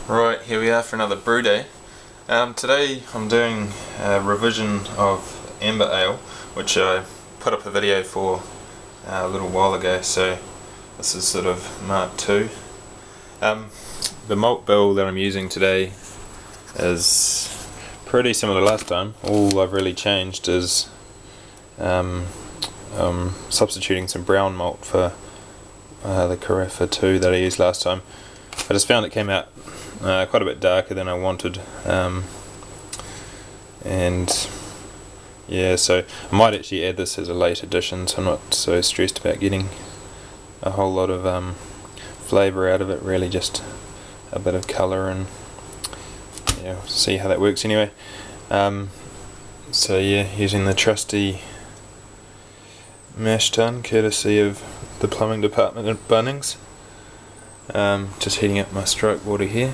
Right, here we are for another brew day. Today I'm doing a revision of Amber Ale, which I put up a video for a little while ago, so this is sort of Mark 2. The malt bill that I'm using today is pretty similar to last time. All I've really changed is substituting some brown malt for the Carafa 2 that I used last time. I just found it came out quite a bit darker than I wanted, and yeah, so I might actually add this as a late addition, so I'm not so stressed about getting a whole lot of flavour out of it, really just a bit of colour, and yeah, we'll see how that works anyway. So yeah, using the trusty mash tun courtesy of the plumbing department at Bunnings. Just heating up my stroke water here.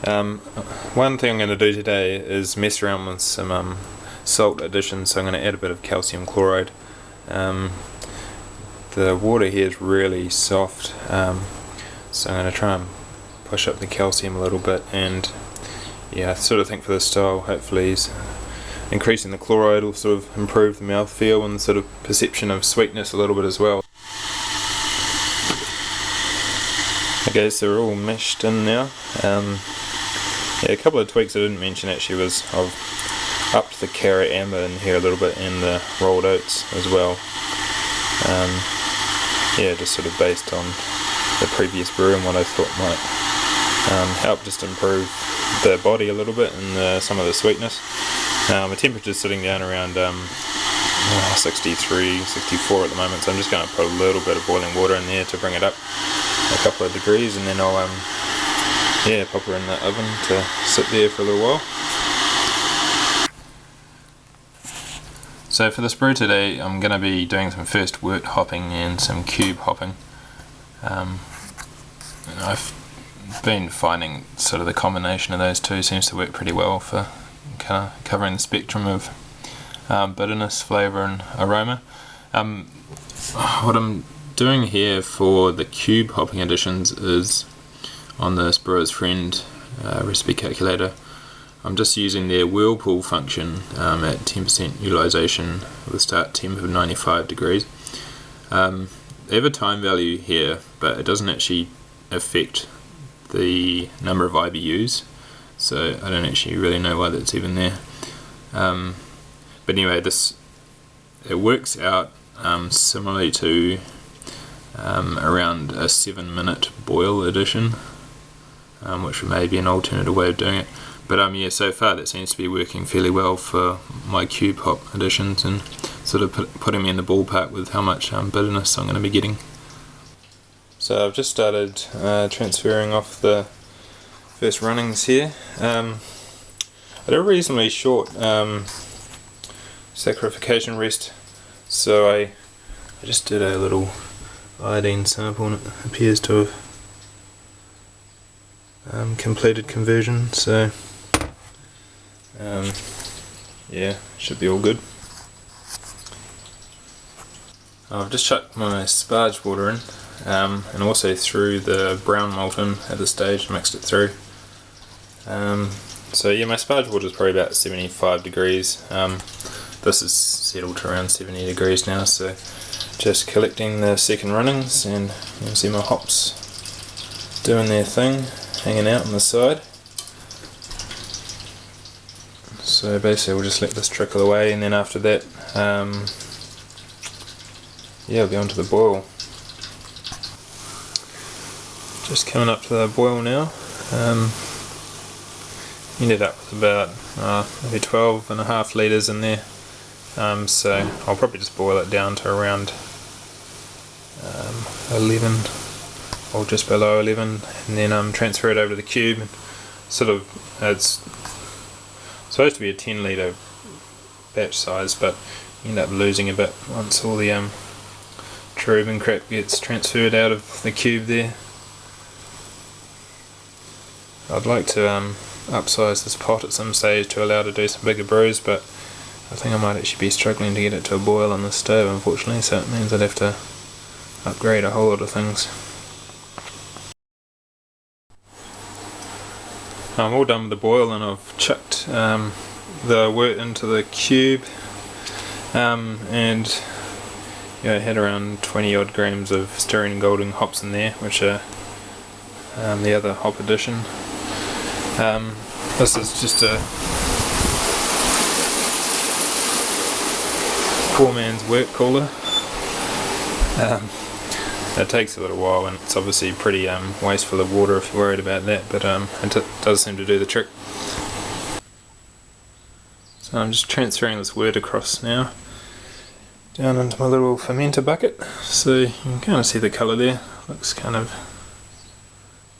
One thing I'm going to do today is mess around with some salt additions, so I'm going to add a bit of calcium chloride. The water here is really soft, so I'm going to try and push up the calcium a little bit, and yeah, I sort of think for this style hopefully increasing the chloride will sort of improve the mouthfeel and sort of perception of sweetness a little bit as well. Okay, so we're all meshed in now. Yeah, a couple of tweaks I didn't mention actually was I've upped the carrot amber in here a little bit, and the rolled oats as well. Yeah, just sort of based on the previous brew and what I thought might help just improve the body a little bit and some of the sweetness. The temperature's sitting down around 63, 64 at the moment, so I'm just going to put a little bit of boiling water in there to bring it up a couple of degrees, and then I'll pop her in the oven to sit there for a little while. So for this brew today I'm going to be doing some first wort hopping and some cube hopping. I've been finding sort of the combination of those two seems to work pretty well for kind of covering the spectrum of bitterness, flavour and aroma. What I'm doing here for the cube hopping additions is on this Brewer's Friend recipe calculator. I'm just using their whirlpool function at 10% utilisation with start temp of 95 degrees. They have a time value here, but it doesn't actually affect the number of IBUs, so I don't actually really know why that's even there. But anyway, it works out similarly to around a 7-minute boil addition, which may be an alternative way of doing it. But yeah, so far that seems to be working fairly well for my cube hop additions, and sort of putting me in the ballpark with how much bitterness I'm going to be getting. So I've just started transferring off the first runnings here. I did a reasonably short saccharification rest, so I just did a little iodine sample and it appears to have completed conversion, so yeah, should be all good. I've just chucked my sparge water in, and also threw the brown malt in at this stage, mixed it through. So yeah, my sparge water is probably about 75 degrees. This is settled to around 70 degrees now, so just collecting the second runnings, and you can see my hops doing their thing, hanging out on the side. So basically we'll just let this trickle away, and then after that yeah, we'll be on to the boil. Just coming up to the boil now. Ended up with about maybe 12.5 litres in there. So I'll probably just boil it down to around 11 or just below 11, and then transfer it over to the cube. Sort of, it's supposed to be a 10 litre batch size, but you end up losing a bit once all the trube and crap gets transferred out of the cube there. I'd like to upsize this pot at some stage to allow to do some bigger brews, but I think I might actually be struggling to get it to a boil on the stove, unfortunately, so it means I'd have to upgrade a whole lot of things. I'm all done with the boil, and I've chucked the wort into the cube, and I had around 20 odd grams of Styrian and Golding hops in there, which are the other hop addition. This is just a poor man's work cooler. It takes a little while, and it's obviously pretty wasteful of water if you're worried about that, but it does seem to do the trick. So I'm just transferring this wort across now down into my little fermenter bucket. So you can kind of see the colour there. Looks kind of,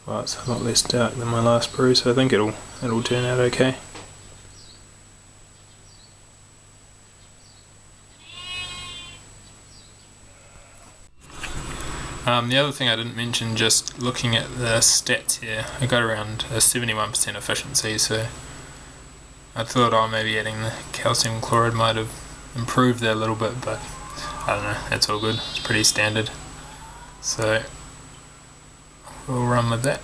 well, it's a lot less dark than my last brew, so I think it'll turn out okay. The other thing I didn't mention, just looking at the stats here, I got around a 71% efficiency, so I thought maybe adding the calcium chloride might have improved that a little bit, but I don't know, that's all good, it's pretty standard. So we'll run with that.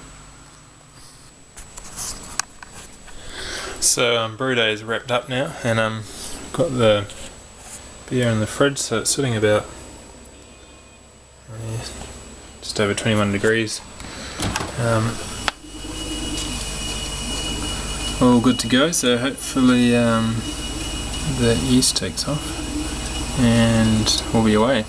So brew day is wrapped up now, and got the beer in the fridge, so it's sitting about just over 21 degrees. All good to go, so hopefully the yeast takes off and we'll be away.